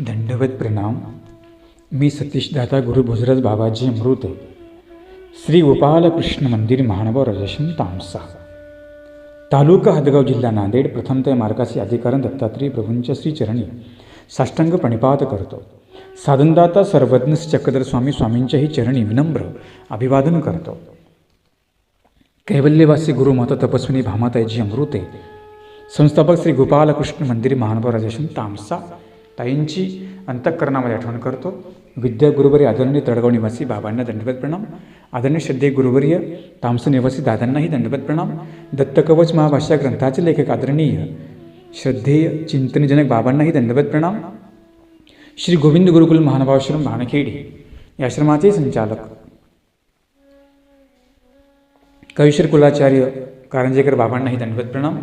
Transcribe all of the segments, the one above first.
दंडवत प्रणाम. मी सतीश दाता गुरु भोजराज बाबाजी अमृत श्री गोपालकृष्ण मंदिर महानुभाव राजशन तामसा तालुका हदगाव जिल्हा नांदेड. प्रथमतः मार्गाचे अधिकारण दत्तात्रय प्रभूंच्या श्रीचरणी साष्टांग प्रणिपात करतो. साधनदाता सर्वज्ञ चक्रधर स्वामींच्याही चरणी विनम्र अभिवादन करतो. कैवल्यवासी गुरु माता तपस्विनी भामाताईजी अमृते संस्थापक श्री गोपालकृष्ण मंदिर महानुभाव राजशन तामसा ताईंची अंतःकरणामध्ये आठवण करतो. विद्या गुरुवर्य आदरणीय तळगाव निवासी बाबांना दंडवत प्रणाम. आदरणीय श्रद्धेय गुरुवर्य तामसा निवासी दादांनाही दंडवत प्रणाम. दत्तकवच महाभाष्य ग्रंथाचे लेखक आदरणीय श्रद्धेय चिंतनजनक बाबांनाही दंडवत प्रणाम. श्री गोविंद गुरुकुल महानुभावाश्रम भानखेडी या आश्रमाचे संचालक कविश्वर कुलाचार्य कारंजेकर बाबांनाही दंडवत प्रणाम.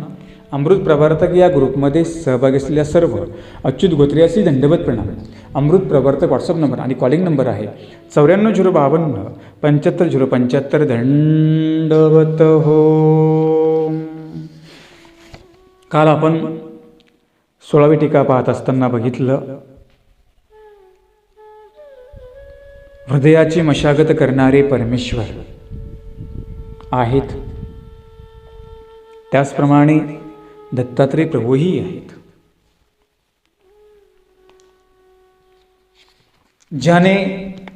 अमृत प्रवर्तक या ग्रुपमध्ये सहभागी असलेल्या सर्व अच्युत गोत्रियासी दंडवत प्रणाम. अमृत प्रवर्तक व्हॉट्सअप नंबर आणि कॉलिंग नंबर आहे 94 052 75 075. दंडवत हो. काल आपण 16वी टीका पाहत असताना बघितलं, हृदयाची मशागत करणारे परमेश्वर आहेत, त्याचप्रमाणे दत्तात्रय प्रभूही आहेत. ज्याने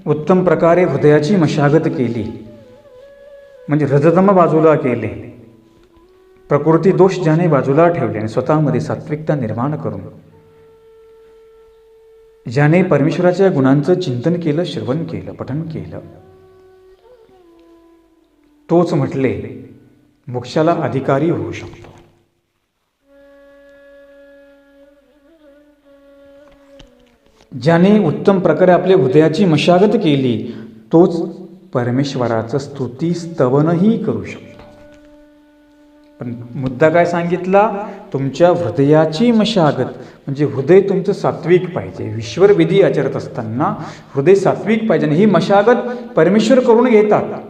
उत्तम प्रकारे हृदयाची मशागत केली, म्हणजे रजतम बाजूला केले, प्रकृती दोष ज्याने बाजूला ठेवले आणि स्वतःमध्ये सात्विकता निर्माण करून ज्याने परमेश्वराच्या गुणांचं चिंतन केलं, श्रवण केलं, पठन केलं, तोच म्हटले मोक्षाला अधिकारी होऊ शकतो. ज्याने उत्तम प्रकारे आपल्या हृदयाची मशागत केली, तोच परमेश्वराचं स्तुती स्तवनही करू शकतो. पण मुद्दा काय सांगितला? तुमच्या हृदयाची मशागत म्हणजे हृदय तुमचं सात्विक पाहिजे. ईश्वर विधी आचरत असताना हृदय सात्विक पाहिजे आणि ही मशागत परमेश्वर करून घेतात.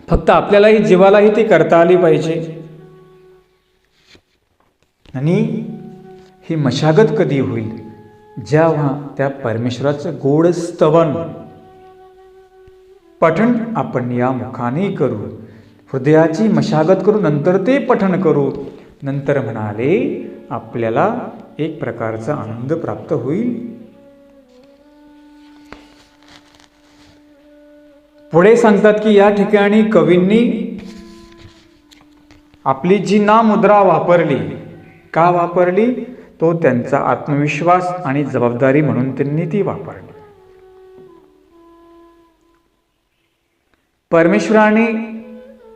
फक्त आपल्यालाही जीवालाही ती करता आली पाहिजे. आणि ही मशागत कधी होईल? जेव्हा त्या परमेश्वराचं गोड स्तवन पठण आपण या मुखाने करू, हृदयाची मशागत करू, नंतर ते पठण करू. नंतर म्हणाले आपल्याला एक प्रकारचा आनंद प्राप्त होईल. पुढे सांगतात की या ठिकाणी कवींनी आपली जी नामुद्रा वापरली, का वापरली? तो त्यांचा आत्मविश्वास आणि जबाबदारी म्हणून त्यांनी ती वापरली. परमेश्वराने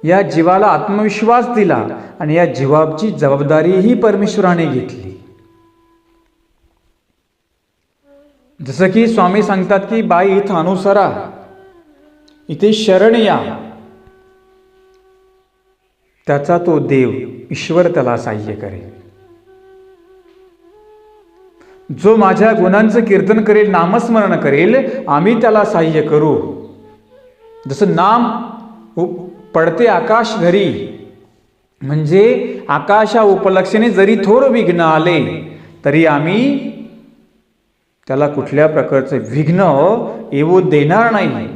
या जीवाला आत्मविश्वास दिला आणि या जीवाची जबाबदारीही परमेश्वराने घेतली. जसं की स्वामी सांगतात की बाई इथं अनुसरा, इथे शरण या, त्याचा तो देव ईश्वर त्याला साह्य करेल. जो माझ्या गुणांचं कीर्तन करेल, नामस्मरण करेल, आम्ही त्याला साह्य करू. जसं नाम पडते आकाश घरी, म्हणजे आकाशा उपलक्षणे जरी थोर विघ्न आले तरी आम्ही त्याला कुठल्या प्रकारचं विघ्न येऊ देणार नाही.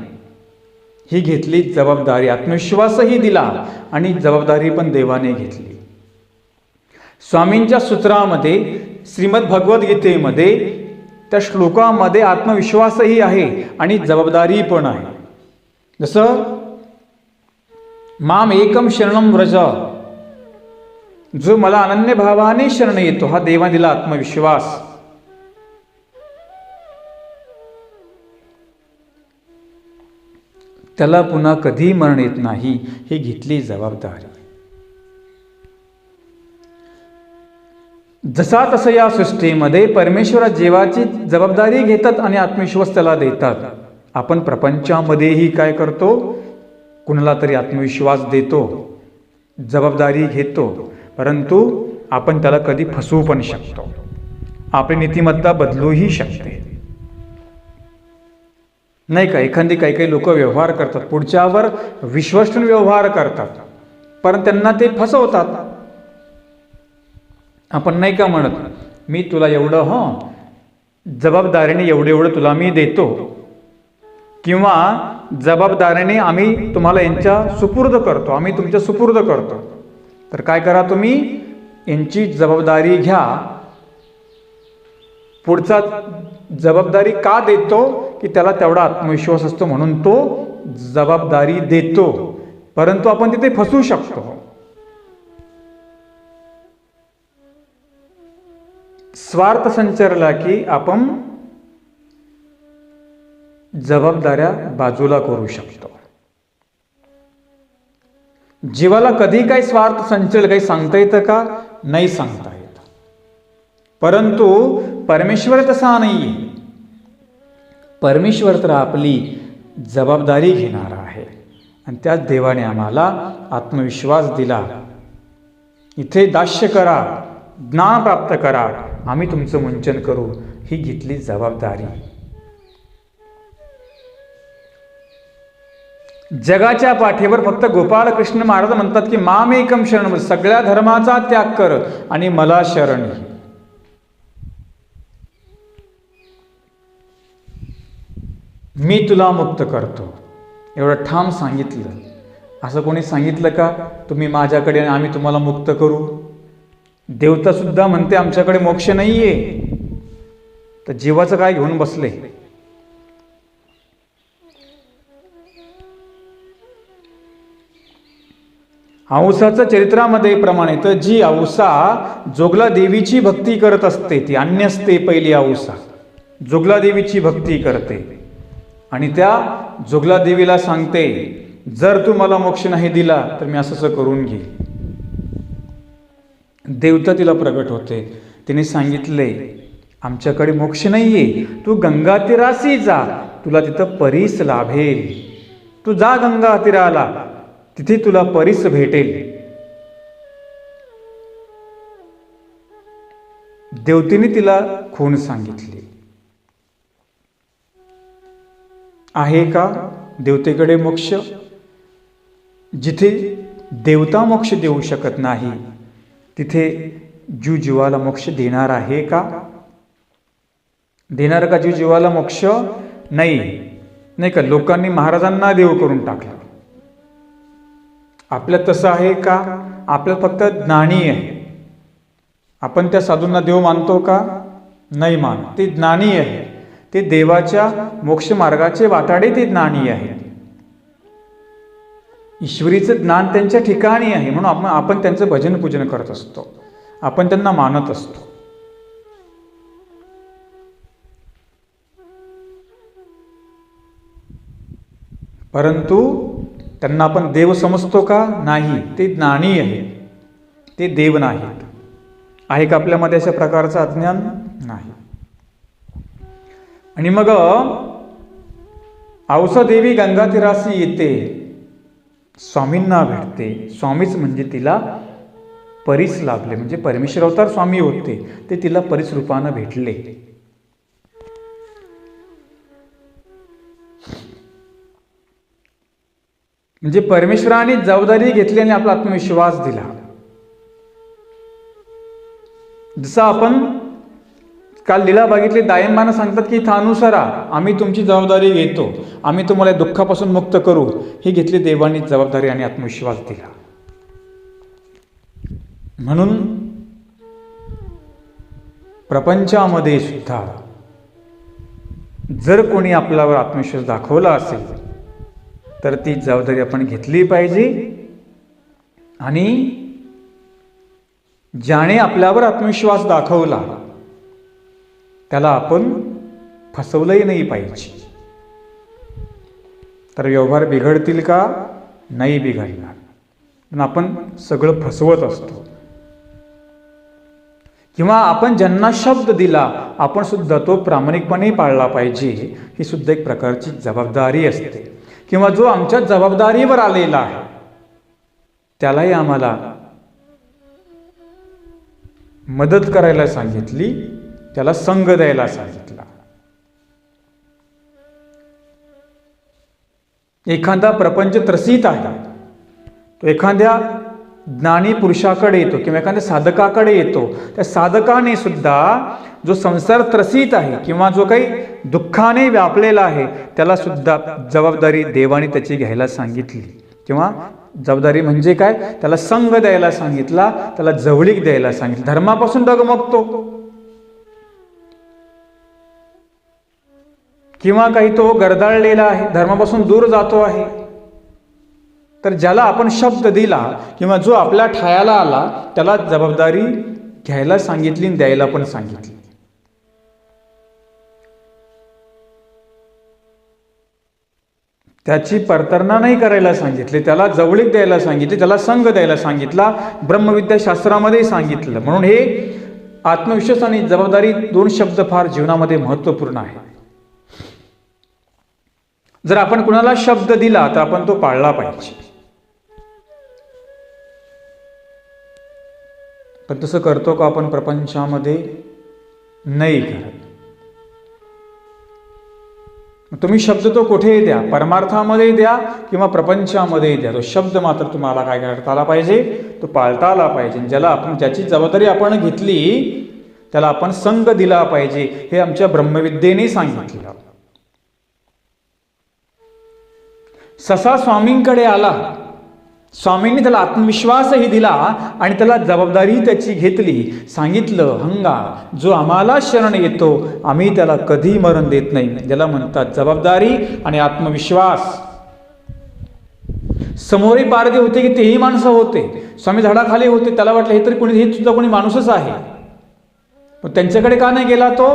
ही घेतली जबाबदारी. आत्मविश्वासही दिला आणि जबाबदारी पण देवाने घेतली. स्वामींच्या सूत्रामध्ये श्रीमद भगवद्गीतेमध्ये त्या श्लोकामध्ये आत्मविश्वासही आहे आणि जबाबदारी पण आहे. जसं माम एकम शरणम व्रज, जो मला अनन्य भावाने शरण येतो, हा देवाने दिला आत्मविश्वास. त्याला पुन्हा कधी मरण येत नाही, ही घेतली जबाबदारी. जसा तसं या सृष्टीमध्ये परमेश्वरा जीवाची जबाबदारी घेतात आणि आत्मविश्वास त्याला देतात. आपण प्रपंचामध्येही काय करतो? कुणाला तरी आत्मविश्वास देतो, जबाबदारी घेतो, परंतु आपण त्याला कधी फसवू पण शकतो. आपली नीतिमत्ता बदलूही शकते, नाही का? एखादी काही लोक व्यवहार करतात, पुढच्यावर विश्वास ठेवून व्यवहार करतात, पण त्यांना ते फसवतात. आपण नाही का म्हणत, मी तुला एवढं जबाबदारीने एवढं तुला मी देतो, किंवा जबाबदारीने आम्ही तुम्हाला यांच्या सुपूर्द करतो, आम्ही तुमच्या सुपूर्द करतो. तर काय करा, तुम्ही यांची जबाबदारी घ्या. पुढचा जबाबदारी का देतो की त्याला तेवढा आत्मविश्वास असतो म्हणून तो जबाबदारी देतो. परंतु आपण तिथे फसू शकतो. स्वार्थ संचारला की आपण जबाबदाऱ्या बाजूला करू शकतो. जीवाला कधी काही स्वार्थ संचल काही सांगता येतं का? नाही सांगता येत. परंतु परमेश्वर तसा नाहीये. परमेश्वर तर आपली जबाबदारी घेणारा आहे आणि त्याच देवाने आम्हाला आत्मविश्वास दिला. इथे दास्य करा, ज्ञान प्राप्त करा, आम्ही तुमचं मुंचन करू, ही घेतली जबाबदारी. जगाच्या पाठीवर फक्त गोपाळ कृष्ण महाराज म्हणतात की मामेकम शरण, सगळ्या धर्माचा त्याग कर आणि मला शरण ये. मी तुला मुक्त करतो, एवढं ठाम सांगितलं. असं कोणी सांगितलं का तुम्ही माझ्याकडे आणि आम्ही तुम्हाला मुक्त करू? देवता सुद्धा म्हणते आमच्याकडे मोक्ष नाहीये. तर जीवाचं काय घेऊन बसले? औसाचं चरित्रामध्ये प्रमाणे तर जी औसा जोगला देवीची भक्ती करत असते ती अन्यसते पहिली औसा जोगला देवीची भक्ती करते आणि त्या जोगला देवीला सांगते, जर तू मला मोक्ष नाही दिला तर मी असं करून घे. देवता तिला प्रगट होते. तिने सांगितले, आमच्याकडे मोक्ष नाहीये, तू गंगा तीराशी जा, तुला तिथं परीस लाभेल. तू जा गंगा तीराला, तिथे तुला परीस भेटेल. देवतेने तिला खूण सांगितली. आहे का देवतेकडे मोक्ष? जिथे देवता मोक्ष देऊ शकत नाही तिथे जीव जीवाला मोक्ष देणार आहे का? देणार का जीव जीवाला मोक्ष? नाही का? लोकांनी महाराजांना देव करून टाकलं. आपल्यात तसं आहे का? आपल्यात फक्त ज्ञानी आहे. आपण त्या साधूंना देव मानतो का? नाही मान. ते ज्ञानी आहे, ते देवाच्या मोक्ष मार्गाचे वाटाडे, ते ज्ञानी आहेत. ईश्वरीचं ज्ञान त्यांच्या ठिकाणी आहे म्हणून आपण त्यांचं भजन पूजन करत असतो, आपण त्यांना मानत असतो. परंतु त्यांना आपण देव समजतो का? नाही. ते ज्ञानी आहेत, ते देव नाहीत. आहे का आपल्यामध्ये अशा प्रकारचं अज्ञान? नाही. आणि मग औसा देवी गंगा तीराशी येते, स्वामींना भेटते. स्वामीच म्हणजे तिला परीस लाभले, म्हणजे परमेश्वर अवतार स्वामी होते, ते तिला परीस रूपानं भेटले. म्हणजे परमेश्वराने जबाबदारी घेतली आणि आपला आत्मविश्वास दिला. जसं आपण काल लीला बघितली, दायंबांना सांगतात की इथं अनुसरा, आम्ही तुमची जबाबदारी घेतो, आम्ही तुम्हाला दुःखापासून मुक्त करू. ही घेतली देवानी जबाबदारी आणि आत्मविश्वास दिला. म्हणून प्रपंचामध्ये सुद्धा जर कोणी आपल्यावर आत्मविश्वास दाखवला असेल तर ती जबाबदारी आपण घेतली पाहिजे. आणि ज्याने आपल्यावर आत्मविश्वास दाखवला त्याला आपण फसवलंही नाही पाहिजे. तर व्यवहार बिघडतील का? नाही बिघडणार. पण आपण सगळं फसवत असतो. किंवा आपण ज्यांना शब्द दिला आपण सुद्धा तो प्रामाणिकपणे पाळला पाहिजे. ही सुद्धा एक प्रकारची जबाबदारी असते. किंवा जो आमच्या जबाबदारीवर आलेला आहे त्यालाही आम्हाला मदत करायला सांगितली, त्याला संग द्यायला सांगितला. एखादा प्रपंच त्रसित आहे, तो एखाद्या ज्ञानी पुरुषाकडे येतो किंवा एखाद्या साधकाकडे येतो, त्या साधकाने सुद्धा जो संसार त्रसित आहे किंवा जो काही दुःखाने व्यापलेला आहे त्याला सुद्धा जबाबदारी देवाने त्याची घ्यायला सांगितली. किंवा जबाबदारी म्हणजे काय, त्याला संग द्यायला सांगितला, त्याला जवळीक द्यायला सांगितलं. धर्मापासून डगमगतो किंवा काही तो गरदाळलेला आहे, धर्मापासून दूर जातो आहे, तर ज्याला आपण शब्द दिला किंवा जो आपल्या ठायाला आला त्याला जबाबदारी घ्यायला सांगितली आणि द्यायला पण सांगितली. त्याची परतरणा नाही करायला सांगितली, त्याला जवळीक द्यायला सांगितली, त्याला संग द्यायला सांगितला. ब्रह्मविद्या शास्त्रामध्ये सांगितलं. म्हणून हे आत्मविश्वास आणि जबाबदारी दोन शब्द फार जीवनामध्ये महत्त्वपूर्ण आहे. जर आपण कुणाला शब्द दिला तर आपण तो पाळला पाहिजे. पण तसं करतो का आपण प्रपंचामध्ये? नाही करत. तुम्ही शब्द तो कुठेही द्या, परमार्थामध्ये द्या किंवा प्रपंचामध्ये द्या, तो शब्द मात्र तुम्हाला काय करता आला पाहिजे, तो पाळता आला पाहिजे. ज्याला आपण ज्याची जबाबदारी आपण घेतली त्याला आपण संग दिला पाहिजे, हे आमच्या ब्रह्मविद्येने सांगितलं. ससा स्वामींकडे आला, स्वामींनी त्याला आत्मविश्वासही दिला आणि त्याला जबाबदारी त्याची घेतली. सांगितलं, हंगा जो आम्हाला शरण येतो आम्ही त्याला कधी मरण देत नाही. ज्याला म्हणतात जबाबदारी आणि आत्मविश्वास. समोरही पारधी होते की तेही माणसं होते. स्वामी झाडाखाली होते, त्याला वाटलं हे तरी कोणी, हे सुद्धा कोणी माणूसच आहे. पण त्यांच्याकडे का नाही गेला तो?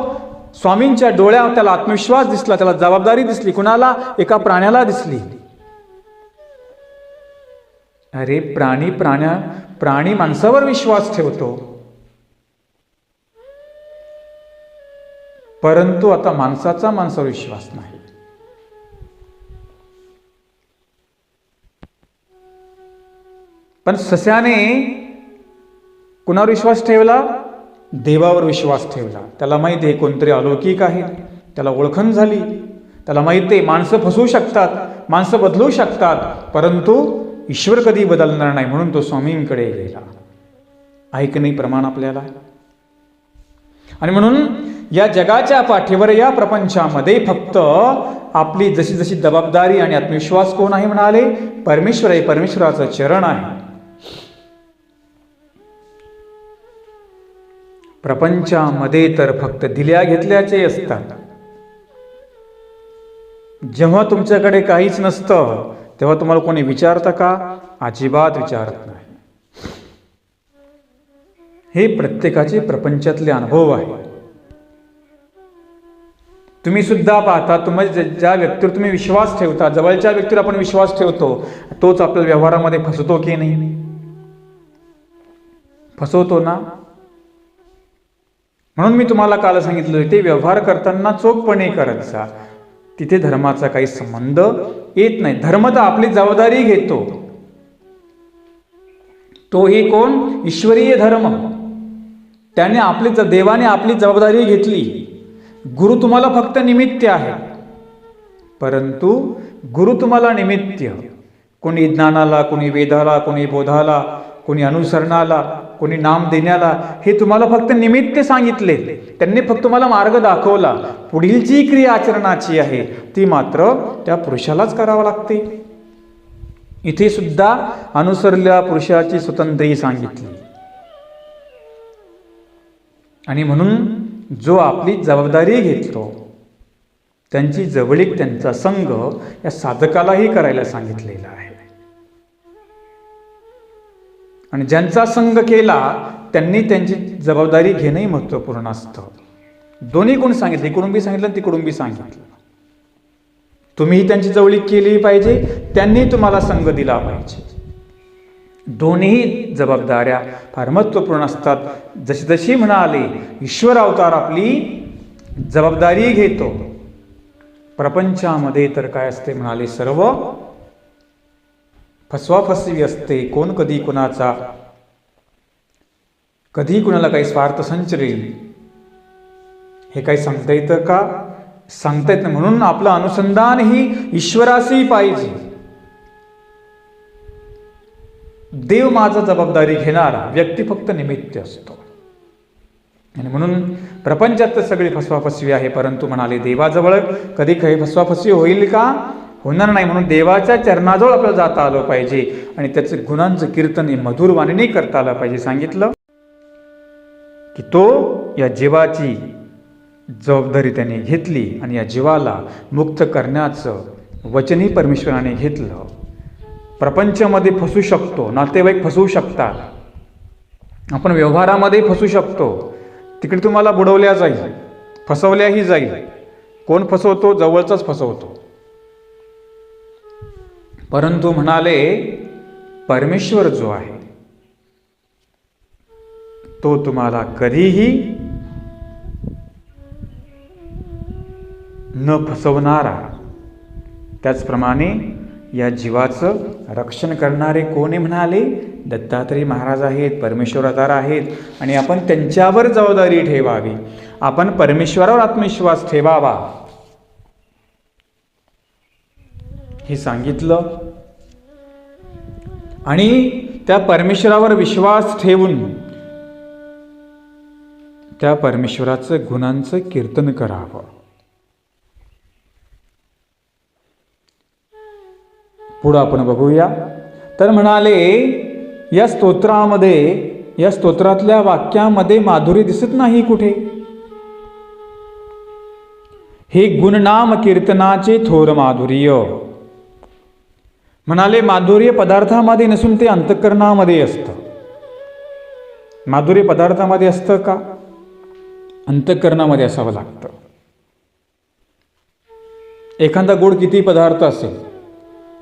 स्वामींच्या डोळ्यात त्याला आत्मविश्वास दिसला, त्याला जबाबदारी दिसली. कुणाला? एका प्राण्याला दिसली. अरे प्राणी माणसावर विश्वास ठेवतो, परंतु आता माणसाचा माणसावर विश्वास नाही. पण सस्याने कुणावर विश्वास ठेवला? देवावर विश्वास ठेवला. त्याला माहिती आहे कोणतरी अलौकिक आहे, त्याला ओळखण झाली, त्याला माहिती आहे माणसं फसवू शकतात, माणसं बदलू शकतात, परंतु ईश्वर कधी बदलणार नाही. म्हणून तो स्वामींकडे गेला. आहे की नाही प्रमाण आपल्याला? आणि म्हणून या जगाच्या पाठीवर, या प्रपंचामध्ये फक्त आपली जशी जशी जबाबदारी आणि आत्मविश्वास कोण आहे म्हणाले? परमेश्वर आहे, परमेश्वराचं चरण आहे. प्रपंचामध्ये तर फक्त दिल्या घेतल्याचे असतात. जेव्हा तुमच्याकडे काहीच नसतं तेव्हा तुम्हाला कोणी विचारतं का? अजिबात विचारत नाही. हे प्रत्येकाचे प्रपंचातले अनुभव आहे. तुम्ही सुद्धा पाहता, तुम्ही ज्या व्यक्तीवर तुम्ही विश्वास ठेवता, जवळच्या व्यक्तीवर आपण विश्वास ठेवतो, तोच आपल्या व्यवहारामध्ये फसवतो की नाही? फसवतो ना. म्हणून मी तुम्हाला काल सांगितलं, ते व्यवहार करताना चोखपणे करत जा. तिथे धर्माचा काही संबंध येत नाही. धर्म तर आपली जबाबदारी घेतो. तोही कोण? ईश्वरीय धर्म. देवाने आपली जबाबदारी घेतली. गुरु तुम्हाला फक्त निमित्त आहे, परंतु गुरु तुम्हाला निमित्त, कोणी ज्ञानाला, कोणी वेदाला, कोणी बोधाला, कोणी अनुसरणाला, कोणी नाम देण्याला, हे तुम्हाला फक्त निमित्त सांगितले. त्यांनी फक्त तुम्हाला मार्ग दाखवला. पुढील जी क्रिया आचरणाची आहे ती मात्र त्या पुरुषालाच करावं लागते. इथे सुद्धा अनुसरलेल्या पुरुषाची स्वतंत्रही सांगितली. आणि म्हणून जो आपली जबाबदारी घेतो त्यांची जवळीक, त्यांचा संग या साधकालाही करायला सांगितलेला आहे. आणि ज्यांचा संग केला त्यांनी त्यांची जबाबदारी घेणंही महत्त्वपूर्ण असतं. दोन्ही कोण सांगितले? इकडून बी सांगितलं, तिकडून बी सांगितलं. तुम्हीही त्यांची जवळीक केली पाहिजे, त्यांनी तुम्हाला संग दिला पाहिजे. दोन्ही जबाबदाऱ्या फार महत्त्वपूर्ण असतात. जशी जशी म्हणाले, ईश्वर अवतार आपली जबाबदारी घेतो. प्रपंचामध्ये तर काय असते म्हणाले? सर्व फसवाफसवी असते. कोण कधी कुणाचा, कधी कुणाला काही स्वार्थ संचरेल हे काही सांगता येतं का? सांगता येत नाही. म्हणून आपलं अनुसंधान ही ईश्वराशी पाहिजे. देव माझा जबाबदारी घेणारा, व्यक्ती फक्त निमित्त असतो. आणि म्हणून प्रपंचात तर सगळी फसवाफसवी आहे, परंतु म्हणाले देवाजवळ कधी काही फसवाफसवी होईल का? होणार नाही. म्हणून देवाच्या चरणाजवळ आपल्याला जाता आलं पाहिजे आणि त्याचं गुणांचं कीर्तन हे मधुर वाणीने करता आलं पाहिजे. सांगितलं की तो या जीवाची जबाबदारी त्याने घेतली आणि या जीवाला मुक्त करण्याचं वचनही परमेश्वराने घेतलं. प्रपंचामध्ये फसू शकतो, नातेवाईक फसवू शकतात, आपण व्यवहारामध्ये फसू शकतो, तिकडे तुम्हाला बुडवल्या जाईल, फसवल्याही जाईल. कोण फसवतो? जवळचाच फसवतो. परंतु म्हणाले परमेश्वर जो आहे तो तुम्हाला कधीही न फसवणारा. त्याचप्रमाणे या जीवाचं रक्षण करणारे कोणी म्हणाले? दत्तात्रय महाराज आहेत, परमेश्वर अवतार आहेत. आणि आपण त्यांच्यावर जबाबदारी ठेवावी, आपण परमेश्वरावर आत्मविश्वास ठेवावा हे सांगितलं. आणि त्या परमेश्वरावर विश्वास ठेवून त्या परमेश्वराचं गुणांचं कीर्तन करावं. पुढं आपण बघूया. तर म्हणाले या स्तोत्रातल्या वाक्यामध्ये माधुर्य दिसत नाही कुठे. हे गुणनाम कीर्तनाचे थोर माधुर्य. म्हणाले माधुर्य पदार्थामध्ये नसून ते अंतःकरणामध्ये असतं. माधुर्य पदार्थामध्ये असतं का? अंतःकरणामध्ये असावं लागतं. एखादा गोड किती पदार्थ असेल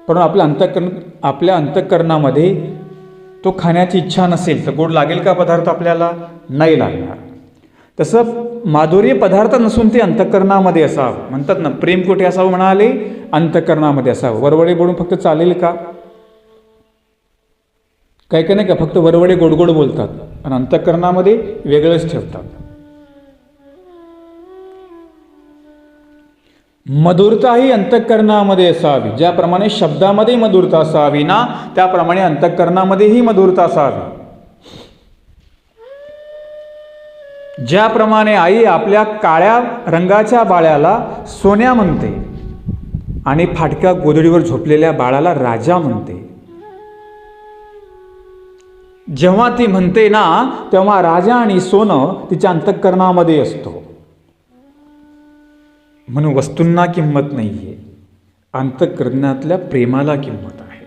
पण आपल्या अंतःकरणामध्ये तो खाण्याची इच्छा नसेल तर गोड लागेल का पदार्थ? आपल्याला नाही लागणार. तसं माधुर्य पदार्थ नसून ते अंतःकरणामध्ये असावं. म्हणतात ना, प्रेम कुठे असावं म्हणाले? अंतःकरणामध्ये असावं. वरवडे बोलून फक्त चालेल का? काय काय नाही का, फक्त वरवडे गोडगोड बोलतात आणि अंतःकरणामध्ये वेगळंच ठेवतात. मधुरता ही अंतःकरणामध्ये असावी. ज्याप्रमाणे शब्दामध्ये मधुरता असावी ना, त्याप्रमाणे अंतःकरणामध्येही मधुरता असावी. ज्याप्रमाणे आई आपल्या काळ्या रंगाच्या बाळाला सोन्या म्हणते आणि फाटक्या गोधडीवर झोपलेल्या बाळाला राजा म्हणते. जेव्हा ती म्हणते ना, तेव्हा राजा आणि सोनं तिच्या अंतःकरणामध्ये असतो. म्हणून वस्तूंना किंमत नाहीये, अंतःकरणातल्या प्रेमाला किंमत आहे.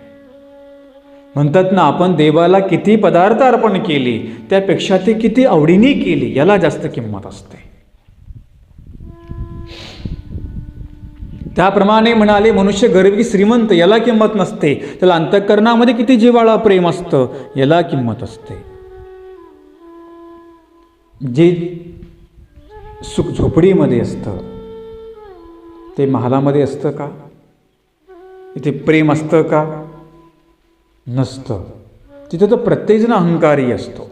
म्हणतात ना, आपण देवाला किती पदार्थ अर्पण केले त्यापेक्षा ते किती आवडीने केले याला जास्त किंमत असते. त्याप्रमाणे म्हणाले मनुष्य गरीब श्रीमंत याला किंमत नसते, त्याला अंतःकरणामध्ये किती जिव्हाळा प्रेम असतं याला किंमत असते. जे सुख झोपडीमध्ये असतं ते महालामध्ये असतं का? इथे प्रेम असतं का? नसतं. तिथे तर प्रत्येकजण अहंकारी असतो.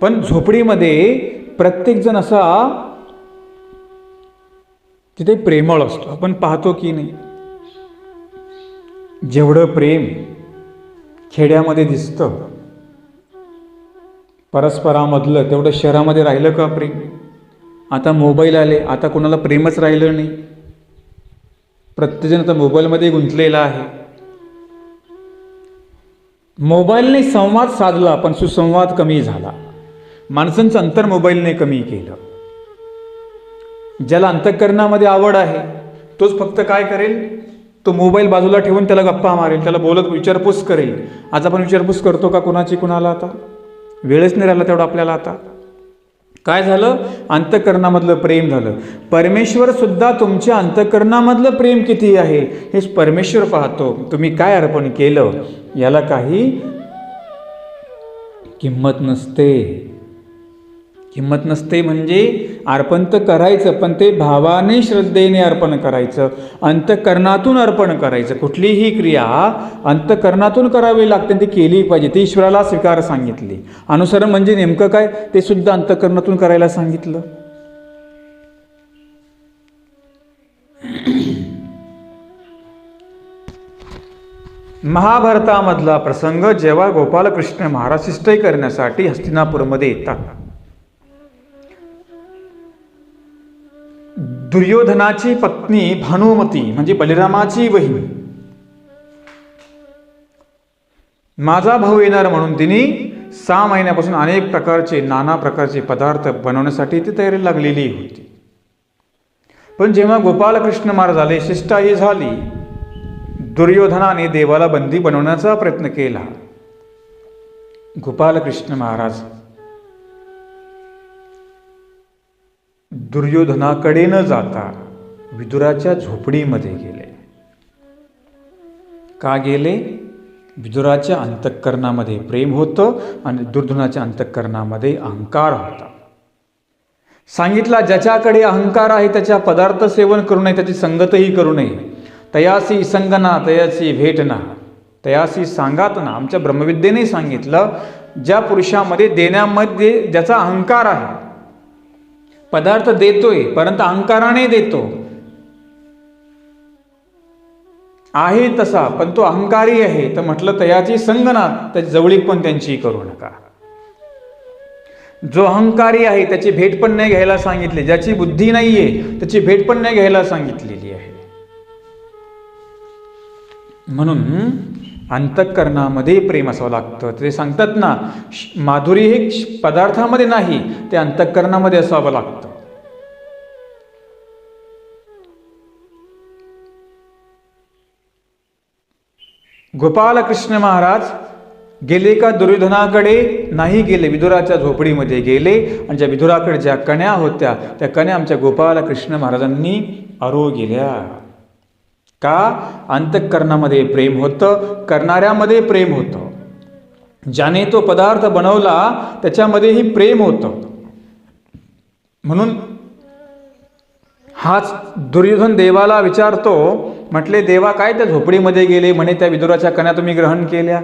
पण झोपडीमध्ये प्रत्येकजण असा तिथे प्रेमळ असतो. आपण पाहतो की नाही? जेवढं प्रेम खेड्यामध्ये दिसतं परस्परामधलं, तेवढं शहरामध्ये राहिलं का प्रेम? आता मोबाईल आले, आता कोणाला प्रेमच राहिलं नाही. प्रत्येकजण आता मोबाईलमध्ये गुंतलेला आहे. मोबाईलने संवाद साधला पण सुसंवाद कमी झाला. माणसांचं अंतर मोबाईलने कमी केलं. ज्याला अंतःकरणामध्ये आवड आहे तोच फक्त काय करेल? तो मोबाईल बाजूला ठेवून त्याला गप्पा मारेल, त्याला बोलत विचारपूस करेल. आज आपण विचारपूस करतो का कोणाची कुणाला? आता वेळच नाही राहिला तेवढं आपल्याला. आता काय झालं? अंतःकरणामधलं प्रेम झालं. परमेश्वर सुद्धा तुमच्या अंतःकरणामधलं प्रेम किती आहे हे परमेश्वर पाहतो. तुम्ही काय अर्पण केलं याला काही किंमत नसते. किंमत नसते म्हणजे अर्पण तर करायचं, पण ते भावाने श्रद्धेने अर्पण करायचं, अंतःकरणातून अर्पण करायचं. कुठलीही क्रिया अंतःकरणातून करावी लागते, ती केली पाहिजे. ती ईश्वराला स्वीकार सांगितली. अनुसरण म्हणजे नेमकं काय ते सुद्धा अंतःकरणातून करायला सांगितलं. महाभारतामधला प्रसंग जेव्हा गोपालकृष्ण महाराज शिष्टाई करण्यासाठी हस्तिनापूरमध्ये येतात. दुर्योधनाची पत्नी भानुमती म्हणजे बलिरामाची बहीण, माझा भाऊ येणार म्हणून तिने 6 महिन्यापासून अनेक प्रकारचे नाना प्रकारचे पदार्थ बनवण्यासाठी ती तयारी लागलेली होती. पण जेव्हा गोपालकृष्ण महाराज आले, शिष्टाई झाली, दुर्योधनाने देवाला बंदी बनवण्याचा प्रयत्न केला. गोपालकृष्ण महाराज दुर्योधनाकडे न जाता विदुराच्या झोपडीमध्ये गेले. का गेले? विदुराच्या अंतःकरणामध्ये प्रेम होतं आणि दुर्योधनाच्या अंतःकरणामध्ये अहंकार होता. सांगितला, ज्याच्याकडे अहंकार आहे त्याच्या पदार्थ सेवन करू नये, त्याची संगतही करू नये. तयासी संगना तयासी भेटना, तयासी सांगात ना. आमच्या ब्रह्मविद्येने सांगितलं, ज्या पुरुषामध्ये देण्यामध्ये ज्याचा अहंकार आहे, पदार्थ देतोय परंतु अहंकाराने देतो आहे तसा, पण तो अहंकारी आहे, तर म्हटलं तयाची संगना, त्याची जवळीक पण त्यांची करू नका. जो अहंकारी आहे त्याची भेट पण नाही घ्यायला सांगितली, ज्याची बुद्धी नाहीये त्याची भेट पण नाही घ्यायला सांगितलेली आहे. म्हणून अंतःकरणामध्ये प्रेम असावं लागतं. ते सांगतात ना, माधुरी हे पदार्थामध्ये नाही, ते अंतःकरणामध्ये असावं लागतं. गोपालकृष्ण महाराज गेले का दुर्योधनाकडे? नाही गेले, विदुराच्या झोपडीमध्ये गेले. आणि ज्या विदुराकडे ज्या कन्या होत्या त्या कन्या आमच्या गोपालकृष्ण महाराजांनी अरो गेल्या. का? अंतःकरणामध्ये प्रेम होतं, करणाऱ्यामध्ये प्रेम होतं. ज्याने तो पदार्थ बनवला त्याच्यामध्येही प्रेम होतं. म्हणून हाच दुर्योधन देवाला विचारतो, म्हटले देवा काय त्या झोपडीमध्ये गेले? म्हणे त्या विदुराच्या कन्या तुम्ही ग्रहण केल्या.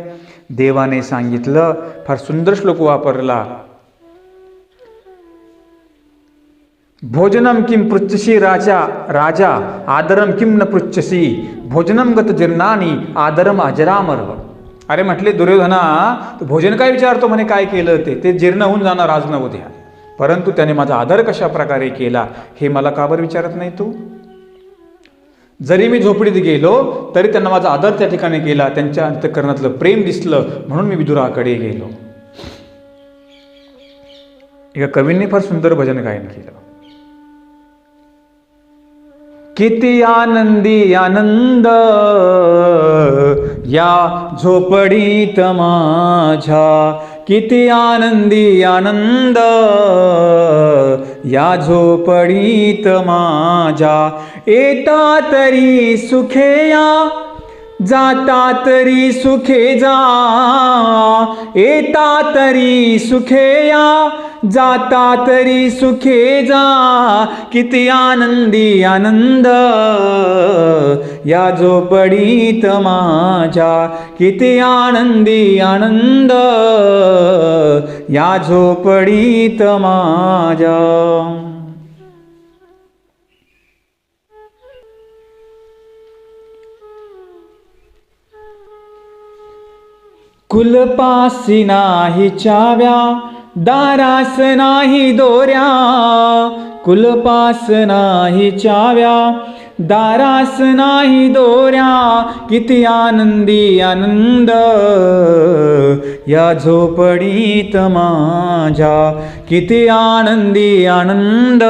देवाने सांगितलं, फार सुंदर श्लोक वापरला, भोजनम किम पृच्छसी राजा राजा आदरम किम न पृच्छसी भोजनम गत जीर्णानी आदरम अजरामर. अरे म्हटले दुर्योधना, तू भोजन काय विचारतो? म्हणे काय केलं ते जीर्ण होऊन जाणार आज न उद्या, परंतु त्याने माझा आदर कशा प्रकारे केला हे मला का बरं विचारत नाही तू? जरी मी झोपडीत गेलो तरी त्यांना माझा आदर त्या ठिकाणी केला, त्यांच्या अंतःकरणातलं प्रेम दिसलं म्हणून मी विदुराकडे गेलो. एका कवींनी फार सुंदर भजन गायन केलं. किती आनंदी आनंद या झोपडीत माझ्या, किती आनंदी आनंद या झोपडीत माझ्या. येता तरी सुखे या, जाता तरी सुखे जा. येता तरी सुखे या, जाता तरी सुखे जा. किती आनंदी आनंद या झोपडीत माझ्या, किती आनंदी आनंद या झोपडीत माझ्या. कुलपासी नाही चाव्या, दारास नाही दोऱ्या. कुलपास नाही चाव्या, दारास नाही दोऱ्या. किती आनंदी आनंद या झोपडीत माझ्या, किती आनंदी आनंद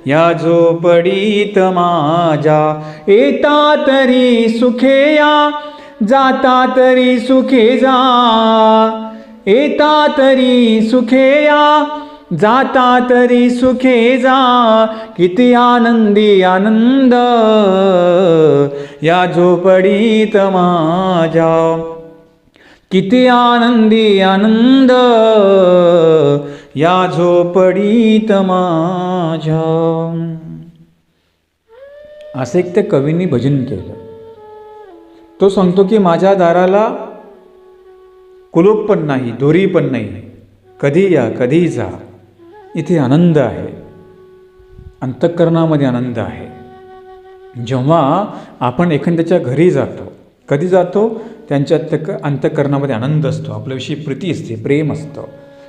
या झोपडीत माझ्या. येता तरी सुखे या, जाता तरी सुखे जा. येता तरी सुखे या, जाता तरी सुखे जा. किती आनंदी आनंद या झोपडीत माझ्या, किती आनंदी आनंद या झोपडीत माझ्या. असे एक त्या कवींनी भजन केलं. तो सांगतो की माझ्या दाराला कुलूप पण नाही, दोरी पण नाही, कधी या कधी जा. इथे आनंद आहे, अंतःकरणामध्ये आनंद आहे. जेव्हा आपण एखाद्याच्या घरी जातो, कधी जातो? त्यांच्या अंतःकरणामध्ये आनंद असतो, आपल्याविषयी प्रीती असते, प्रेम असतं.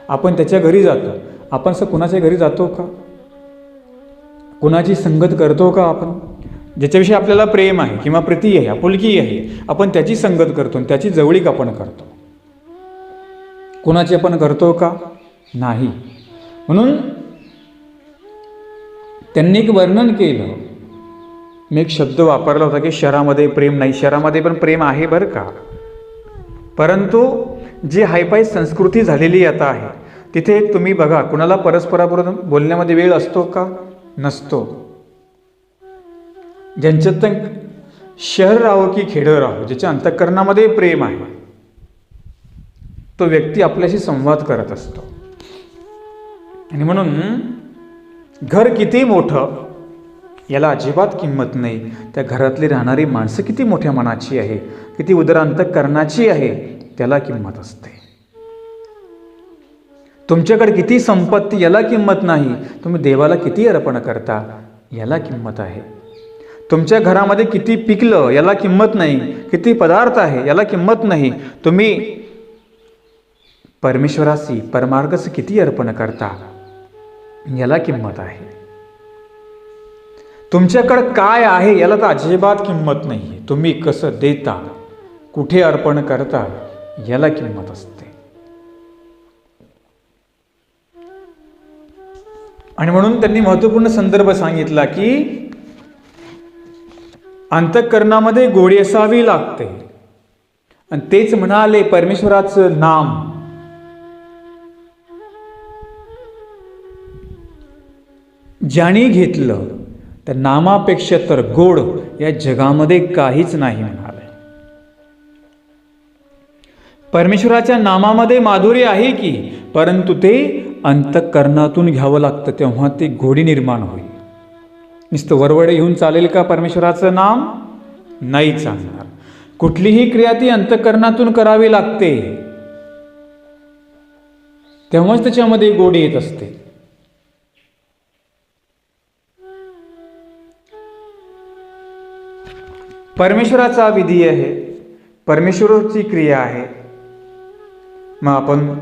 आपण त्याच्या घरी जातो. आपण असं कुणाच्या घरी जातो का? कुणाची संगत करतो का आपण? ज्याच्याविषयी आपल्याला प्रेम आहे किंवा प्रीती आहे, आपुलकी आहे, आपण त्याची संगत करतो आणि त्याची जवळीक आपण करतो. कुणाची आपण करतो का? नाही. म्हणून त्यांनी एक वर्णन केलं. मी एक शब्द वापरला होता की शहरामध्ये प्रेम नाही. शहरामध्ये पण प्रेम आहे बरं का, परंतु जी हायफाय संस्कृती झालेली आता आहे, तिथे तुम्ही बघा, कुणाला परस्पराबरोबर बोलण्यामध्ये वेळ असतो का? नसतो. ज्यांच्यात शहर राहो की खेडं राहो, ज्याच्या अंतःकरणामध्ये प्रेम आहे, तो व्यक्ती आपल्याशी संवाद करत असतो. आणि म्हणून घर किती मोठं याला अजिबात किंमत नाही. त्या घरातली राहणारी माणसं किती मोठ्या मनाची आहे, किती उदर अंतःकरणाची आहे, त्याला किंमत असते. तुमच्याकडे किती संपत्ती याला किंमत नाही, तुम्ही देवाला किती अर्पण करता याला किंमत आहे. तुमच्या घरामध्ये किती पिकलं याला किंमत नाही, किती पदार्थ आहे याला किंमत नाही, तुम्ही परमेश्वराशी परमार्गस किती अर्पण करता याला किंमत आहे. तुमच्याकडे काय आहे याला तर अजिबात किंमत नाही. तुम्ही कसं देता, कुठे अर्पण करता याला किंमत असते. आणि म्हणून त्यांनी महत्त्वपूर्ण संदर्भ सांगितला की अंतःकरणामध्ये गोडी असावी लागते. आणि तेच म्हणाले परमेश्वराचं नाम. ज्याने घेतलं त्या नामापेक्षा तर गोड या जगामध्ये काहीच नाही म्हणाले. परमेश्वराच्या नामामध्ये माधुर्य आहे की, परंतु ते अंतःकरणातून घ्यावं लागतं, तेव्हा ते गोडी निर्माण होईल. नुसतं वरवडे घेऊन चालेल का परमेश्वराचं नाम? नाही चालणार. कुठलीही क्रिया ती अंतःकरणातून करावी लागते, तेव्हाच त्याच्यामध्ये गोडी येत असते. परमेश्वराचा विधी आहे, परमेश्वराची क्रिया आहे. मग आपण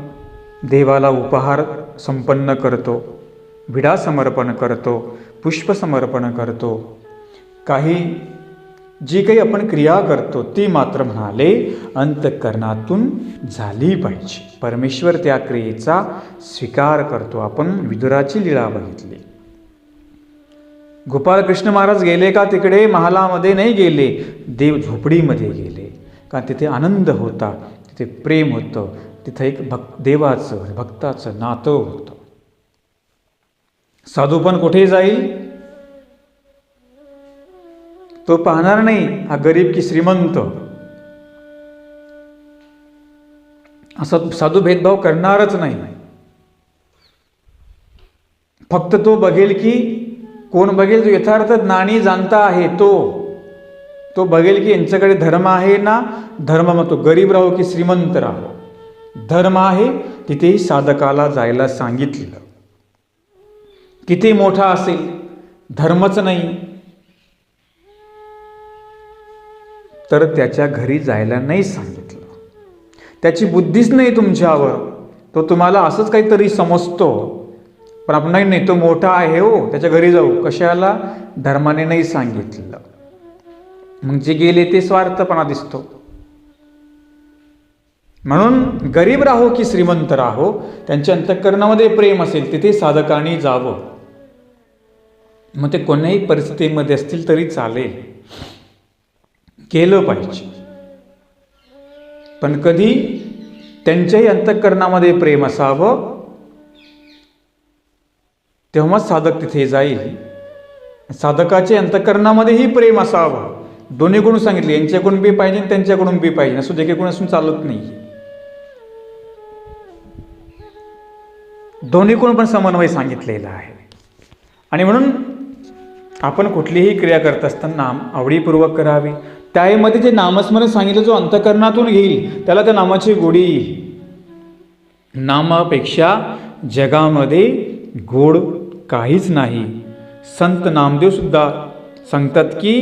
देवाला उपहार संपन्न करतो, विडा समर्पण करतो, पुष्प समर्पण करतो. काही जी काही आपण क्रिया करतो ती मात्र म्हणाले अंतःकरणातून झाली पाहिजे. परमेश्वर त्या क्रियेचा स्वीकार करतो. आपण विदुराची लीळा बघितली. गोपाळ कृष्ण महाराज गेले का तिकडे? महालामध्ये नाही गेले, देव झोपडीमध्ये गेले. का तिथे आनंद होता, तिथे प्रेम होतं, तिथे एक देवाचं भक्ताचं नातं होतं. साधू पण कुठे जाईल? तो पाहणार नाही हा गरीब की श्रीमंत, असा साधू भेदभाव करणारच नाही. फक्त तो बघेल की कोण बघेल? जो यथार्थ ज्ञानी जाणता आहे तो बघेल की यांच्याकडे धर्म आहे ना. धर्म मग तो गरीब राहो की श्रीमंत राहो, धर्म आहे. तिथेही साधकाला जायला सांगितलं. किती मोठा असेल, धर्मच नाही तर त्याच्या घरी जायला नाही सांगितलं. त्याची बुद्धीच नाही तुमच्यावर, तो तुम्हाला असंच काहीतरी समजतो. पण आपण नाही, तो मोठा आहे हो, त्याच्या घरी जाऊ. कशाला? धर्माने नाही सांगितलं. मग जे गेले ते स्वार्थपणा दिसतो. म्हणून गरीब राहो की श्रीमंत राहो, त्यांच्या अंतःकरणामध्ये प्रेम असेल तिथे साधकांनी जावं. मग ते कोणत्याही परिस्थितीमध्ये असतील तरी चालेल, केलं पाहिजे. पण कधी त्यांच्याही अंतःकरणामध्ये प्रेम असावं, तेव्हा साधक तिथे जाईल. साधकाचे अंतःकरणामध्येही प्रेम असावं. दोन्ही गुण सांगितले, यांच्याकडून बी पाहिजे त्यांच्याकडून बी पाहिजे. असं जे गुण असून चालत नाही. दोन्ही गुण पण समन्वय सांगितलेला आहे. आणि म्हणून आपण कुठलीही क्रिया करत असताना आवडीपूर्वक करावी. त्यामध्ये जे नामस्मरण सांगितलं, जो अंतःकरणातून घेईल त्याला त्या नामाची गोडी येईल. नामापेक्षा जगामध्ये गोड काहीच नाही. संत नामदेव सुद्धा सांगतात की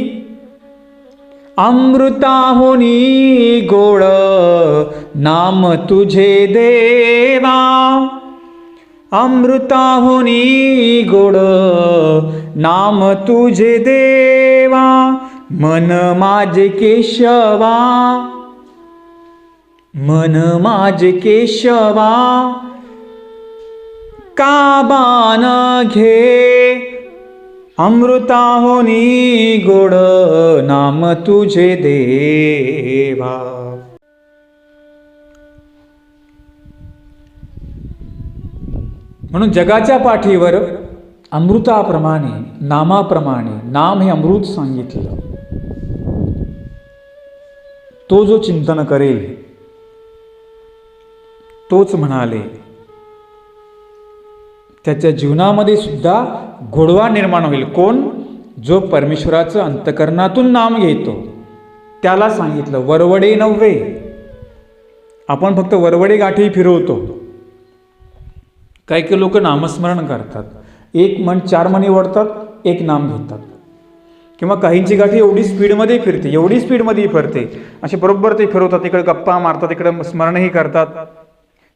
अमृताहुनी गोड नाम तुझे देवा, अमृताहुनी गोड नाम तुझे देवा, मन माझे केशवा, मन माझे केशवा, काबान घे, अमृताहुनी गोड नाम तुझे देवा. म्हणून जगाच्या पाठीवर अमृताप्रमाणे, नामाप्रमाणे, नाम हे अमृत सांगितलं. तो जो चिंतन करेल तोच म्हणाले त्याच्या जीवनामध्ये सुद्धा गोडवा निर्माण होईल. कोण? जो परमेश्वराचं अंतकरणातून नाम घेतो त्याला सांगितलं. वरवडे नव्हे. आपण फक्त वरवडे गाठी फिरवतो. काही काही लोक नामस्मरण करतात, एक मन 4 मणी ओढतात, एक नाम घेतात. किंवा काहींची गाठी एवढी स्पीडमध्ये फिरते, एवढी स्पीडमध्ये फिरते, असे बरोबर ते फिरवतात. इकडे गप्पा मारतात, इकडे स्मरणही करतात.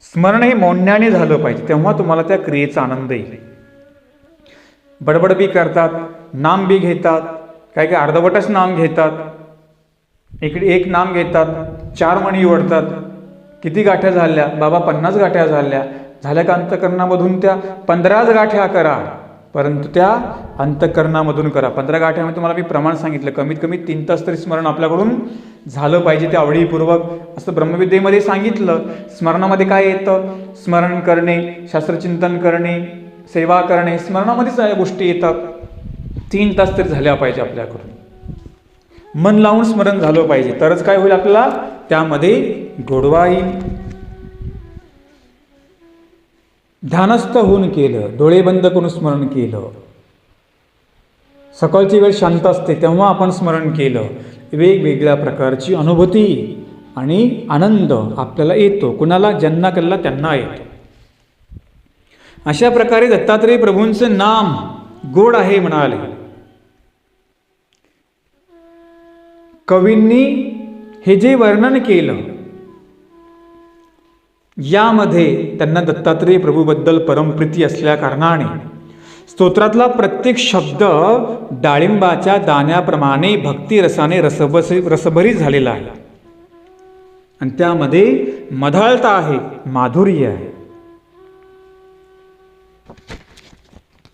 स्मरण हे मौन्याने झालं पाहिजे, तेव्हा तुम्हाला त्या क्रियेचा आनंद येईल. बडबड बी करतात, नाम बी घेतात, काय काय अर्धवटच नाम घेतात, इकडे एक नाम घेतात, 4 मणी ओढतात. किती गाठ्या झाल्या? बाबा 50 गाठ्या झाल्या. झाल्या का अंतकरणामधून त्या 15 गाठ्या करा, परंतु त्या अंतकरणामधून करा. 15 गाठ्यामध्ये तुम्हाला मी प्रमाण सांगितलं, कमीत कमी 3 तास तरी स्मरण आपल्याकडून झालं पाहिजे, ते आवडीपूर्वक. असं ब्रह्मविद्येमध्ये सांगितलं. स्मरणामध्ये काय येतं? स्मरण करणे, शास्त्रचिंतन करणे, सेवा करणे, स्मरणामध्येच या गोष्टी येतात. 3 तास तरी झाल्या पाहिजे आपल्याकडून. मन लावून स्मरण झालं पाहिजे, तरच काय होईल? आपल्याला त्यामध्ये गोडवा येईल. ध्यानस्थ होऊन केलं, डोळे बंद करून स्मरण केलं, सकाळची वेळ शांत असते तेव्हा आपण स्मरण केलं, वेगवेगळ्या प्रकारची अनुभूती आणि आनंद आपल्याला येतो. कुणाला? ज्यांना कळला त्यांना येतो. अशा प्रकारे दत्तात्रेय प्रभूंचं नाम गोड आहे म्हणाले. कवींनी हे जे वर्णन केलं यामध्ये त्यांना दत्तात्रेय प्रभूबद्दल परमप्रीती असल्या कारणाने स्तोत्रातला प्रत्येक शब्द डाळिंबाच्या दाण्याप्रमाणे भक्तिरसाने रसभरीत झालेला आहे. आणि त्यामध्ये मधाळता आहे, माधुर्य आहे.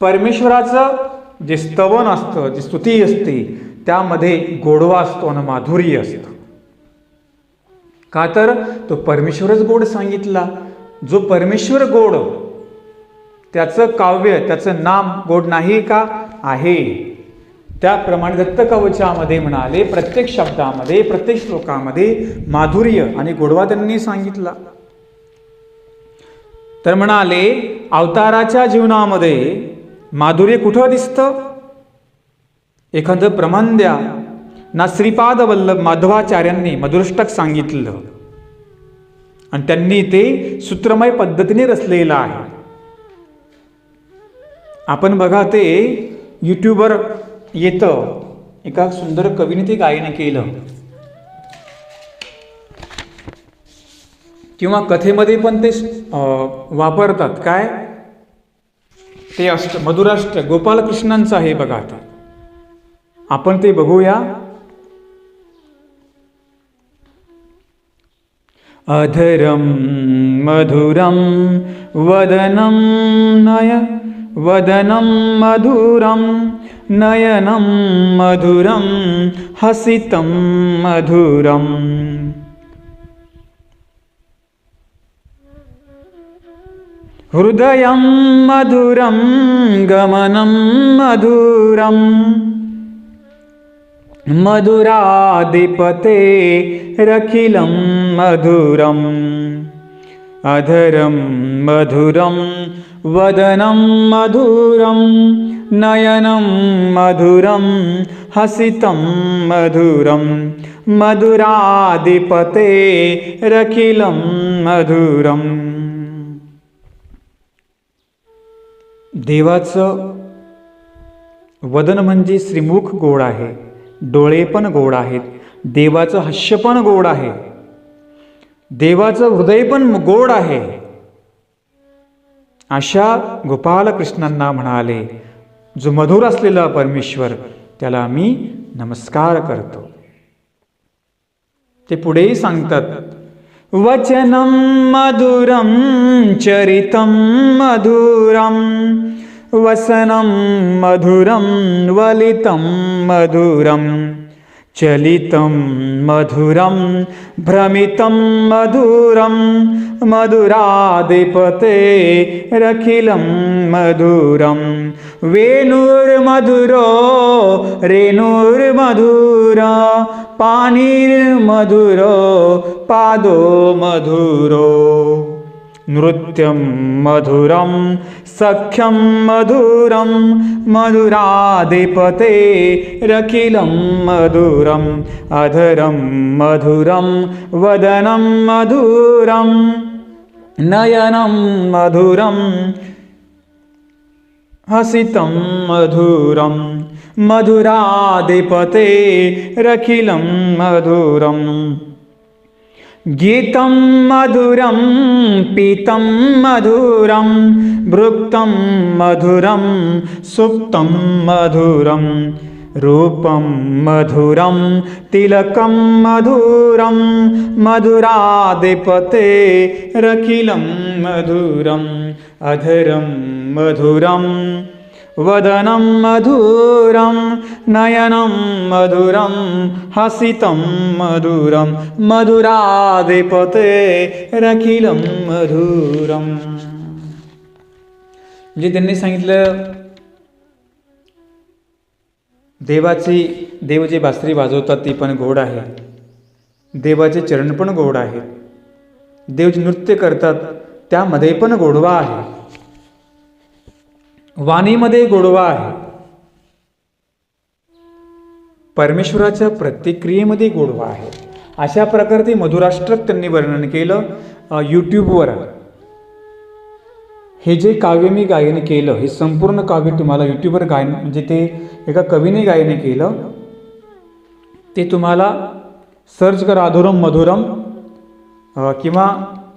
परमेश्वराचं जे स्तवन असतं, जी स्तुती असते, त्यामध्ये गोडवा असतो आणि माधुर्य असतं. का तर तो परमेश्वरच गोड सांगितला. जो परमेश्वर गोड, त्याचं काव्य, त्याचं नाम गोड नाही का? आहे. त्याप्रमाणे दत्तकवचामध्ये म्हणाले प्रत्येक शब्दामध्ये, प्रत्येक श्लोकामध्ये माधुर्य आणि गोडवा त्यांनी सांगितला. तर म्हणाले अवताराच्या जीवनामध्ये माधुर्य कुठं दिसतं? एखादं प्रमाण द्या ना. श्रीपाद वल्लभ माधवाचार्यांनी मधुराष्टक सांगितलं आणि त्यांनी ते सूत्रमय पद्धतीने रचलेलं आहे. आपण बघा, ते यूट्यूबवर येतं. एका सुंदर कवीने ते गायन केलं. किंवा कथेमध्ये पण ते वापरतात. काय ते? मधुराष्टक गोपालकृष्णांचं आहे बघा. आता आपण ते बघूया. अधरम मधुरम वदनम वदनम मधुरम नयनम मधुरम हसितम मधुरम. हृदयम मधुरम गमनम मधुरम मधुराधिपते रखिलं मधुरम. अधरं मधुरं वदनं मधुरं नयनं मधुरं हसितं मधुरं मधुराधिपते रखिलं मधुरम. देवाचं वदन म्हणजे श्रीमुख गोड आहे, डोळे पण गोड आहेत, देवाचं हास्य पण गोड आहे, देवाचं हृदय पण गोड आहे. अशा गोपालकृष्णांना म्हणाले, जो मधुर असलेला परमेश्वर त्याला मी नमस्कार करतो. ते पुढेही सांगतात, वचनं मधुरं चरितं मधुरं वसनं मधुरं वलितं मधुरं चलितं मधुरं भ्रमितं मधुरं मधुराधिपते रखिलं मधुरं वेणुर्मधुरो रेणुर्मधुरा पाणिर्मधुरो पादो मधुरो नृत्यं मधुरं सख्यं मधुरं मधुराधिपते रखिलं मधुरम् अधरं मधुरं वदनं मधुरं नयनं मधुरं हसितं मधुरं मधुराधिपते रखिलं मधुरम् गीतं मधुरं पीतं मधुरं भुक्तं मधुरं सुप्तं मधुरं रूपं मधुरं तिलकं मधुरं मधुराधिपते रखिलं मधुरम् अधरं मधुरं वदनं मधुरं नयनं मधुरं हसितं मधुरं मधुराधिपते रखिलं मधुरं. म्हणजे त्यांनी सांगितलं, देव जे बासरी वाजवतात ती पण गोड आहे, देवाचे चरण पण गोड आहेत, देव जे नृत्य करतात त्यामध्ये पण गोडवा आहे, वाणीमध्ये गोडवा आहे, परमेश्वराच्या प्रतिक्रियेमध्ये गोडवा आहे. अशा प्रकारे मधुराष्ट्रक त्यांनी वर्णन केलं. यूट्यूबवर हे जे काव्य मी गायन केलं, हे संपूर्ण काव्य तुम्हाला यूट्यूबवर गायन, म्हणजे ते एका कवीने गायन केलं, ते तुम्हाला सर्च करा, अधुरम मधुरम किंवा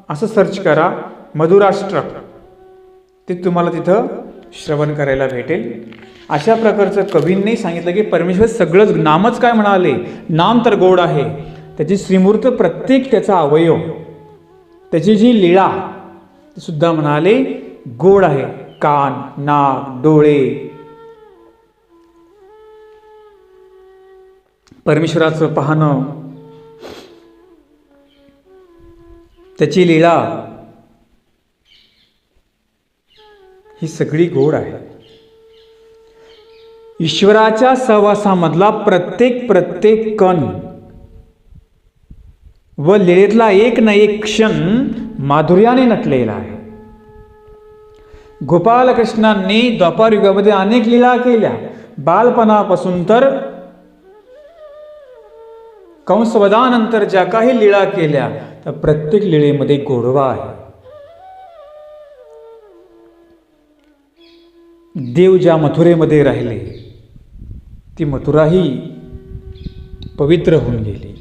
असं सर्च करा मधुराष्ट्रक, ते तुम्हाला तिथं श्रवण करायला भेटेल. अशा प्रकारचं कवींनी सांगितलं की परमेश्वर सगळंच, नामच काय म्हणाले, नाम तर गोड आहे, त्याची श्रीमूर्त प्रत्येक त्याचा अवयव, त्याची जी लीळा ती सुद्धा म्हणाले गोड आहे. कान, नाक, डोळे, परमेश्वराचं पाहणं, त्याची लीळा ही सगळी गोड आहे. ईश्वराच्या सहवासामधला प्रत्येक कण व लीळेतला एक ना एक क्षण माधुर्याने नटलेला आहे. गोपालकृष्णांनी द्वापार युगामध्ये अनेक लीळा केल्या, बालपणापासून तर कंसवधानंतर ज्या काही लीळा केल्या त्या प्रत्येक लीळेमध्ये गोडवा आहे. देव ज्या मथुरेमध्ये राहिले ती मथुराही पवित्र होऊन गेली.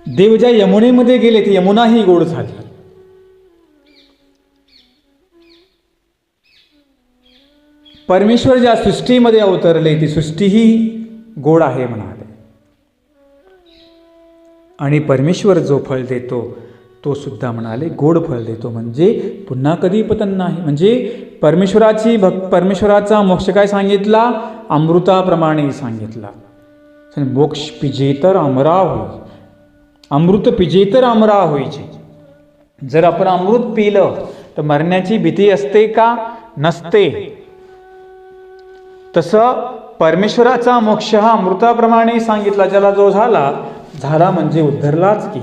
देव ज्या यमुनेमध्ये गेले ती यमुनाही गोड झाली. परमेश्वर ज्या सृष्टीमध्ये अवतरले ती सृष्टीही गोड आहे म्हणाले. आणि परमेश्वर जो फळ देतो तो सुद्धा म्हणाले गोड फळ देतो, म्हणजे पुन्हा कधी पतन नाही. म्हणजे परमेश्वराचा मोक्ष काय सांगितला, अमृताप्रमाणे सांगितला. मोक्ष पिजेतर अमरा होई, अमृत पिजेतर अमरा होईचे. जर आपण अमृत पिलं तर मरण्याची भीती असते का, नसते. तसं परमेश्वराचा मोक्ष हा अमृताप्रमाणे सांगितला, ज्याला जो झाला म्हणजे उद्धरलाच की,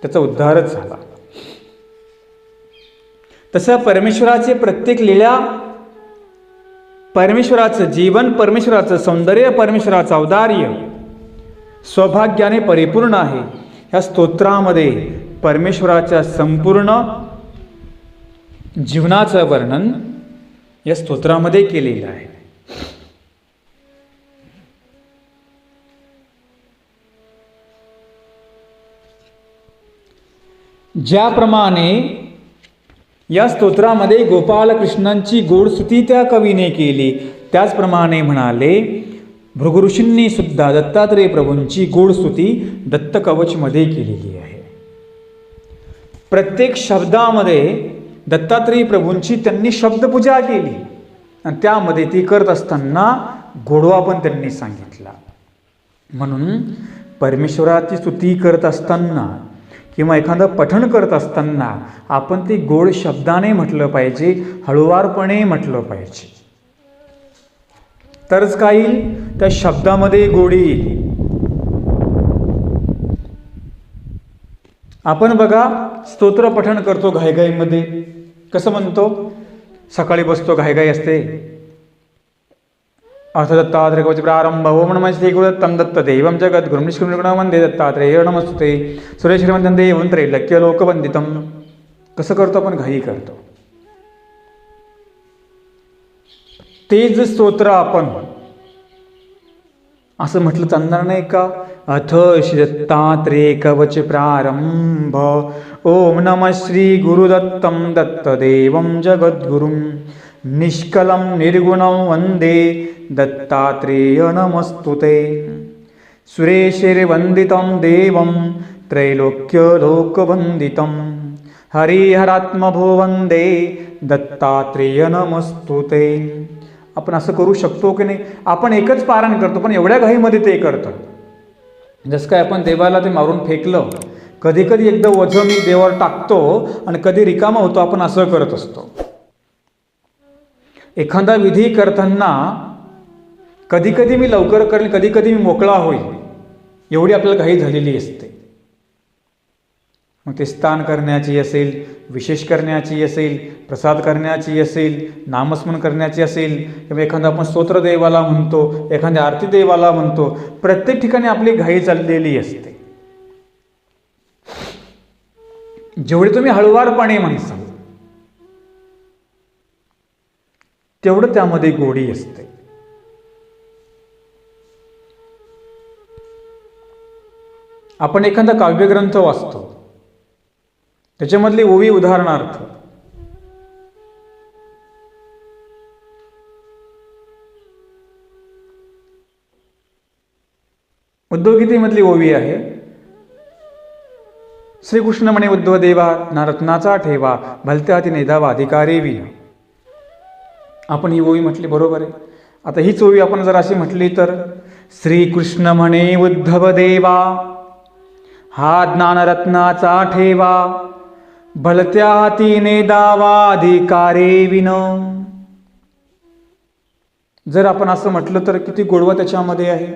त्याचा उद्धारच झाला. तसं परमेश्वराचे प्रत्येक लीळा, परमेश्वराचं जीवन, परमेश्वराचं सौंदर्य, परमेश्वराचं औदार्य सौभाग्याने परिपूर्ण आहे. ह्या स्तोत्रामध्ये परमेश्वराच्या संपूर्ण जीवनाचं वर्णन या स्तोत्रामध्ये केलेलं आहे. ज्याप्रमाणे या स्तोत्रामध्ये गोपालकृष्णांची गोडस्तुती त्या कवीने केली, त्याचप्रमाणे म्हणाले भृगुऋषींनी सुद्धा दत्तात्रेय प्रभूंची गोडस्तुती दत्तकवचमध्ये केलेली आहे. प्रत्येक शब्दामध्ये दत्तात्रेय प्रभूंची त्यांनी शब्दपूजा केली आणि त्यामध्ये ती करत असताना गोडवा पण त्यांनी सांगितला. म्हणून परमेश्वराची स्तुती करत असताना किंवा एखादं पठण करत असताना आपण ते गोड शब्दाने म्हटलं पाहिजे, हळुवारपणे म्हटलं पाहिजे. तरच काय येईल, त्या शब्दामध्ये गोडी येईल. आपण बघा स्तोत्र पठण करतो घाईघाईमध्ये, कसं म्हणतो, सकाळी बसतो घाईघाई असते, अर्थ दत्तात्रेय कवच प्रारंभ ओम नमः श्री गुरुदत्तं दत्त देवं जगद्गुरुं निष्कुलगुणं वंदे दत्तात्रेय नमस्ते सुरेश्वरवंदनं देवं त्रैलोक्य लोकवंदितं. कसं करतो आपण, घाई करतो. तेच स्तोत्र आपण असं म्हटलं चालणार नाही का, अथ श्री दत्तात्रेय कवच प्रारंभ ओम नमः श्री गुरुदत्तं दत्तदेवं जगद्गुरुं निष्कलं निर्गुणं वंदे दत्तात्रेय नमस्तुते सुरेशैर्वन्दितं देवं त्रैलोक्यलोकवन्दितं हरिहरात्मभो वंदे दत्तात्रेय नमस्तुते. आपण असं करू शकतो की नाही? आपण एकच पारायण करतो पण एवढ्या घाईमध्ये ते करतो. जसं काय आपण देवाला ते मारून फेकलं, कधी कधी एकदा वजन मी देवावर टाकतो आणि कधी रिकामा होतो, आपण असं करत असतो. एखादा विधी करताना कधी कधी मी लवकर करेल, कधी कधी मी मोकळा होईल, एवढी आपल्याला घाई झालेली असते. मग ते स्नान करण्याची असेल, विशेष करण्याची असेल, प्रसाद करण्याची असेल, नामस्मरण करण्याची असेल, किंवा एखादा आपण स्तोत्र देवाला म्हणतो, एखाद्या आरती देवाला म्हणतो, प्रत्येक ठिकाणी आपली घाई चाललेली असते. जेवढे तुम्ही हळुवारपणे म्हणसाल तेवढं त्यामध्ये गोडी असते. आपण एखादा काव्यग्रंथ वाचतो, त्याच्यामधली ओवी उदाहरणार्थ उद्धवगीतेमधली ओवी आहे, श्रीकृष्ण म्हणे उद्धव देवा ना रत्नाचा ठेवा भलत्या हाती नेदावा अधिकारी विना. आपण ही ओवी म्हटली, बरोबर आहे. आता हीच ओवी आपण जर अशी म्हटली तर, श्रीकृष्ण म्हणे उद्धव देवा हा ज्ञानरत्नाचा ठेवा भलत्या हाती नेदावा अधिकारी विन. जर आपण असं म्हटलं तर किती गोडवा त्याच्यामध्ये आहे.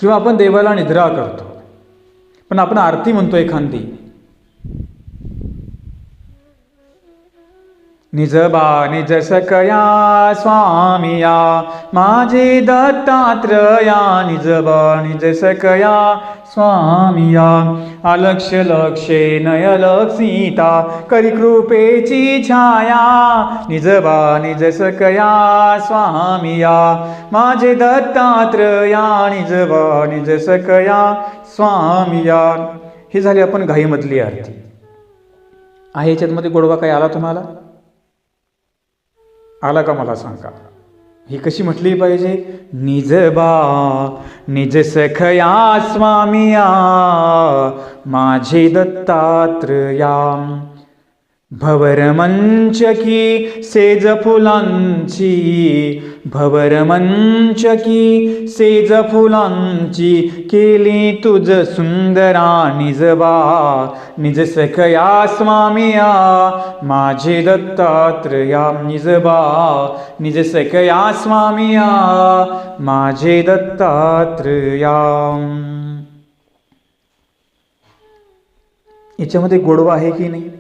किंवा आपण देवाला निद्रा करतो पण आपण आरती म्हणतो एखादी, निजबा निज सकया स्वामिया माझे दत्तात्रया निजबा निज सकया स्वामिया अलक्ष लक्षे नयलक्षिता करी कृपेची छाया निजबा निज सकया स्वामिया माझे दत्तात्रया निजबा निज सकया स्वामिया. ही झाली आपण घाईमधली आरती आहे. याच्यामध्ये गोडवा काय आला तुम्हाला? आला का मला सांगा. ही कशी म्हटली पाहिजे? निजबा निज सखया स्वामिया माझे दत्तात्रया भवरमंचकी सेज फुलांची भवरमंचकी सेज फुलांची केली तुझ सुंदरा निजबा निज सखया स्वामिया माझे दत्तात्रया निजबा निज सखया स्वामिया माझे दत्तात्रया. याच्यामध्ये गोडवा आहे की नाही?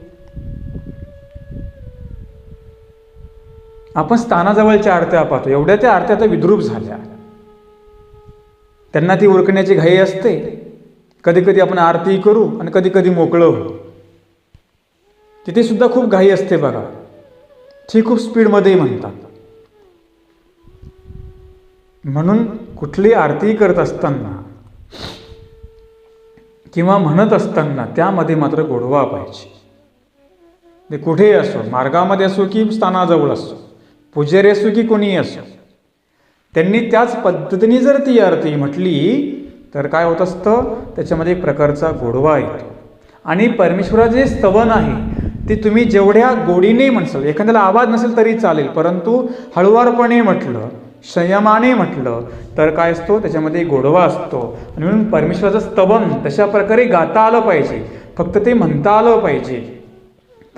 आपण स्थानाजवळच्या आरत्या पाहतो, एवढ्या त्या आरत्या आता विद्रूप झाल्या, त्यांना ती उरकण्याची घाई असते. कधी कधी आपण आरती करू आणि कधी कधी मोकळं हो, तिथे सुद्धा खूप घाई असते बघा. ती खूप स्पीडमध्ये म्हणतात. म्हणून कुठली आरती करत असताना किंवा म्हणत असताना त्यामध्ये मात्र गोडवा पाहिजे. ते कुठेही असो, मार्गामध्ये असो की स्थानाजवळ असो, पुजारी असो की कोणीही असो, त्यांनी त्याच पद्धतीने जर ती आरती म्हटली तर काय होत असतं, त्याच्यामध्ये एक प्रकारचा गोडवा येतो. आणि परमेश्वराचे जे स्तवन आहे ते तुम्ही जेवढ्या गोडीने म्हणसाल, एखाद्याला आवाज नसेल तरी चालेल, परंतु हळुवारपणे म्हटलं, संयमाने म्हटलं तर काय असतो, त्याच्यामध्ये गोडवा असतो. आणि म्हणून परमेश्वराचं स्तवन तशा प्रकारे गाता आलं पाहिजे, फक्त ते म्हणता आलं पाहिजे.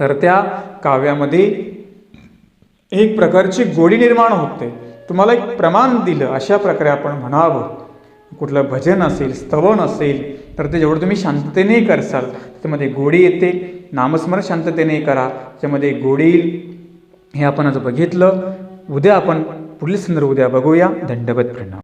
तर त्या काव्यामध्ये एक प्रकारची गोडी निर्माण होते. तुम्हाला एक प्रमाण दिलं अशा प्रकारे आपण म्हणावं. कुठलं भजन असेल, स्तवन असेल तर ते जेवढं तुम्ही शांततेने करसाल त्यामध्ये गोडी येते. नामस्मरण शांततेने करा, त्याच्यामध्ये गोडी येईल. हे आपण आज बघितलं. उद्या आपण पुढील संदर्भ उद्या बघूया. दंडवत प्रणाम.